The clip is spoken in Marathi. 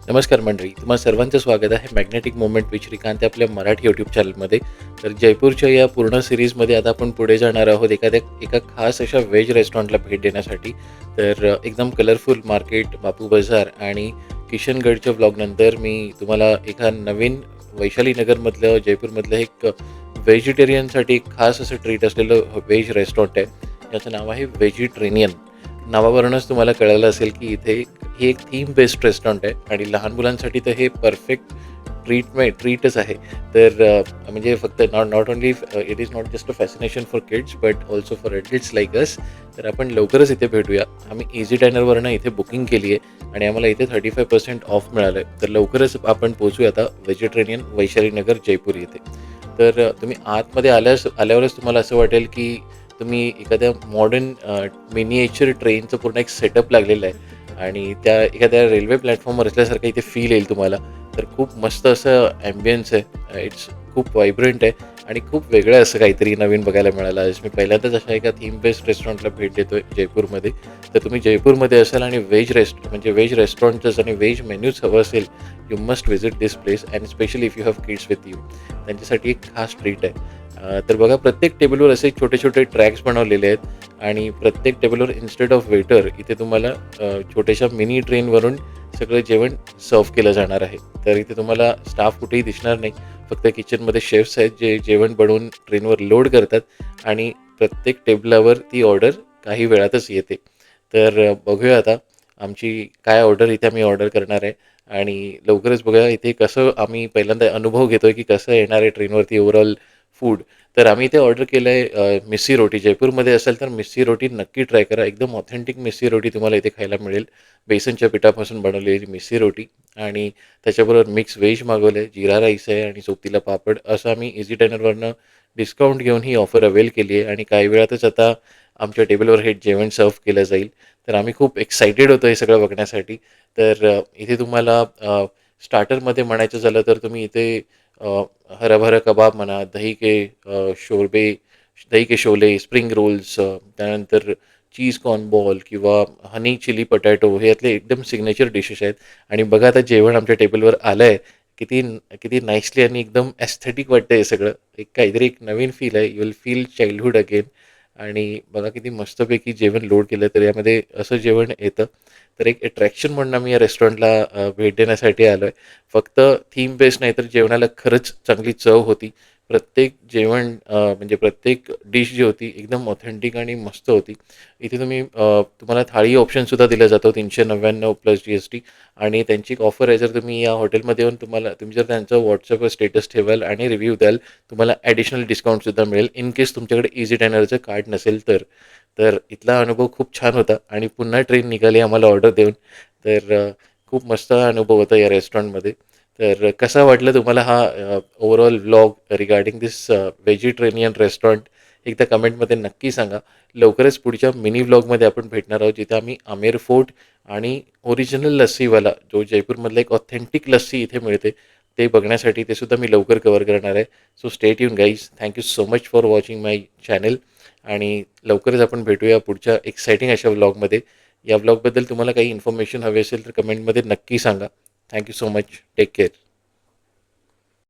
नमस्कार मंडळी, तुम्हा सर्वांचं स्वागत आहे मॅग्नेटिक मोमेंट विथ श्रीकांत आपल्या मराठी यूट्यूब चॅनलमध्ये. तर जयपूरच्या या पूर्ण सिरीजमध्ये आता आपण पुढे जाणार आहोत एका खास अशा व्हेज रेस्टॉरंटला भेट देण्यासाठी. तर एकदम कलरफुल मार्केट, बापू बाजार आणि किशनगडच्या व्लॉगनंतर मी तुम्हाला एका नवीन वैशालीनगरमधलं जयपूरमधलं एक व्हेजिटेरियनसाठी एक खास असं ट्रीट असलेलं व्हेज रेस्टॉरंट आहे. याचं नाव आहे व्हेजिटेरियन. नावावरूनच तुम्हाला कळलं असेल की इथे हे एक थीम बेस्ड रेस्टॉरंट आहे आणि लहान मुलांसाठी तर हे परफेक्ट ट्रीटच आहे. तर म्हणजे फक्त not only it is not just a fascination for kids but also for adults like us. तर आपण लवकरच इथे भेटूया. आम्ही इझी डायनरवरनं इथे बुकिंग केली आहे आणि आम्हाला इथे 35% ऑफ मिळालं आहे. तर लवकरच आपण पोहोचूया आता व्हेजिटेरियन वैशालीनगर जयपूर येथे. तर तुम्ही आतमध्ये आल्यावरच तुम्हाला असं वाटेल की तुम्ही एखाद्या मॉडर्न मिनिएचर ट्रेनचं पूर्ण एक सेटअप लागलेलं आहे आणि त्या एखाद्या रेल्वे प्लॅटफॉर्मवर असल्यासारखं इथे फील येईल तुम्हाला. तर खूप मस्त असं ॲम्बियन्स आहे. इट्स खूप व्हायब्रंट आहे आणि खूप वेगळं असं काहीतरी नवीन बघायला मिळालं. आज मी पहिल्यांदाच अशा एका थीम बेस्ड रेस्टॉरंटला भेट देतो आहे जयपूरमध्ये. तर तुम्ही जयपूरमध्ये असाल आणि व्हेज रेस्टॉरंट्स आणि व्हेज मेन्यूज हवं असेल, you must visit this place and specially if you have kids with you. त्यांच्यासाठी एक खास ट्रीट आहे. तर बघा, प्रत्येक टेबलवर असे छोटे छोटे ट्रॅक्स बनवलेले आहेत आणि प्रत्येक टेबलवर इन्स्टेड ऑफ वेटर इथे तुम्हाला छोट्याशा मिनी ट्रेनवरून सगळं जेवण सर्व केलं जाणार आहे. तर इथे तुम्हाला स्टाफ कुठेही दिसणार नाही. फक्त किचनमध्ये शेफ्स आहेत जे जेवण बनवून ट्रेनवर लोड करतात आणि प्रत्येक टेबलावर ती ऑर्डर काही वेळातच येते. तर बघूया आता आमची काय ऑर्डर इथे आम्ही ऑर्डर करणार आहे आणि लवकरच बघूया इथे कसं आम्ही पहिल्यांदा अनुभव घेतो आहे की कसं येणार आहे ट्रेनवरती ओव्हरऑल फूड. तर आम्ही इथे ऑर्डर केलं आहे मिस्सी रोटी. जयपूरमध्ये असेल तर मिस्सी रोटी नक्की ट्राय करा. एकदम ऑथेंटिक मिस्सी रोटी तुम्हाला इथे खायला मिळेल. बेसनच्या पिठापासून बनवलेली मिस्सी रोटी आणि त्याच्याबरोबर मिक्स व्हेज मागवलं आहे, जीरा राईस आहे आणि सोबतीला पापड. असं आम्ही इझी डायनरवरनं डिस्काउंट घेऊन ही ऑफर अवेल केली आहे आणि काही वेळातच आता आमच्या टेबलवर हे जेवण सर्व केलं जाईल. तर आम्ही खूप एक्सायटेड होतो हे सगळं बघण्यासाठी. तर इथे तुम्हाला स्टार्टरमध्ये म्हणायचं झालं तर तुम्ही इथे हरा कबाब म्हणा, दही के शोले, स्प्रिंग रोल्स, त्यानंतर चीज कॉर्न बॉल किंवा हनी चिली पटॅटो हे यातले एकदम सिग्नेचर डिशेस आहेत. आणि बघा आता जेवण आमच्या टेबलवर आलं आहे. किती किती नाईसली आणि एकदम ॲस्थेटिक वाटतं हे सगळं. काहीतरी एक नवीन फील आहे. You will feel childhood again. आणि बघा किती मस्तपैकी जेवण लोड केलं तर यामध्ये असं जेवण येतं. तर एक अट्रॅक्शन म्हणून आम्ही या रेस्टॉरंटला भेट देण्यासाठी आलो आहे. फक्त थीम बेस्ड नाही तर जेवणाला खरंच चांगली चव होती. प्रत्येक जेवण म्हणजे प्रत्येक डिश जी होती एकदम ऑथेंटिक आणि मस्त होती. इथे तुम्हाला थाळी ऑप्शनसुद्धा दिला जातो 399 प्लस GST. आणि त्यांची एक ऑफर आहे, जर तुम्ही या हॉटेलमध्ये येऊन तुम्ही जर त्यांचं व्हॉट्सअपवर स्टेटस ठेवाल आणि रिव्ह्यू द्याल, तुम्हाला ॲडिशनल डिस्काउंटसुद्धा मिळेल इन केस तुमच्याकडे इझी डायनरचं कार्ड नसेल तर. तर इथला अनुभव खूप छान होता आणि पुन्हा ट्रेन निघाली आम्हाला ऑर्डर देऊन. तर खूप मस्त अनुभव होता या रेस्टॉरंटमध्ये. तर कसा वाटलं तुम्हाला हा ओव्हरऑल व्लॉग रिगार्डिंग दिस व्हेजिटेरियन रेस्टॉरंट? एकदा कमेंटमध्ये नक्की सांगा. लवकरच पुढच्या मिनी व्लॉगमध्ये आपण भेटणार आहोत, जिथे आम्ही आमेर फोर्ट आणि ओरिजिनल लस्सीवाला जो जयपूरमधला एक ऑथेंटिक लस्सी इथे मिळते ते बघण्यासाठी ते सुद्धा मी लवकर कव्हर करणार आहे. So stay tune guys. Thank you so much for watching my channel आणि लवकरच आपण भेटूया पुढच्या एक्साइटिंग अशा व्लॉगमध्ये. या व्लॉगबद्दल तुम्हाला काही इन्फॉर्मेशन हवी असेल तर कमेंटमध्ये नक्की सांगा. Thank you so much. Take care.